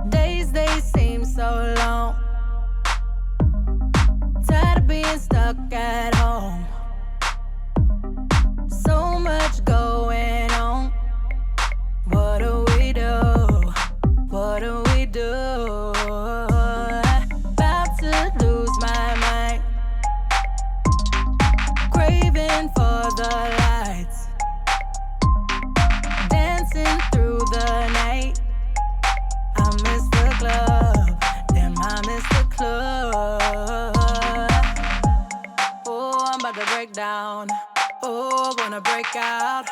Days they seem so long. Tired of being stuck at home. So much going on. What do we do? What do we do? About to lose my mind. Craving for the lights. Dancing through the night. I miss the club. Damn, I miss the club. Oh, I'm about to break down. Oh, wanna break out.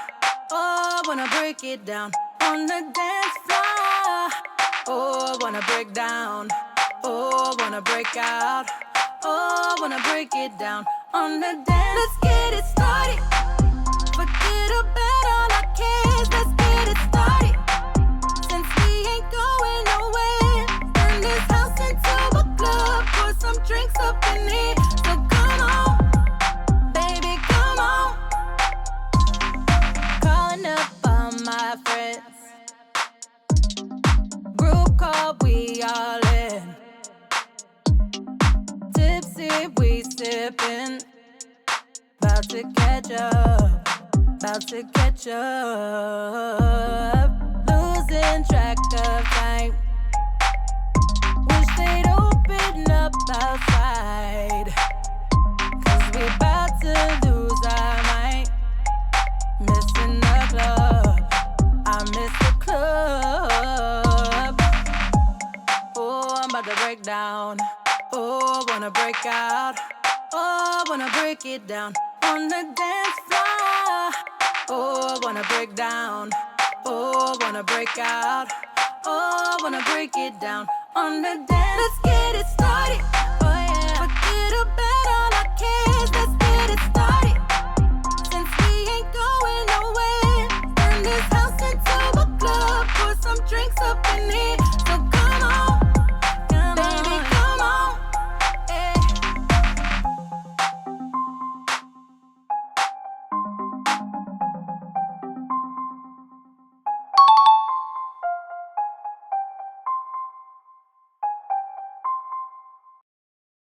Oh, wanna break it down on the dance floor. Oh, wanna break down. Oh, wanna break out. Oh, wanna break it down on the dance. Let's get it started. Forget about all our cares. Let's get it started. Since we ain't going nowhere, turn this house into a club. Pour some drinks up in here. So come on, baby, come on. Calling up all my friends. Group call, we all in. Tipsy, we sippin'. About to catch up. About to catch up. Losing track of time. Wish they'd open up outside. Cause we about to lose our mind. Missing the club. I miss the club. Oh, I'm about to break down. Oh, wanna break out. Oh, wanna break it down on the dance floor. Oh, wanna break down. Oh, wanna break out. Oh, wanna break it down on the dance. Let's get it started.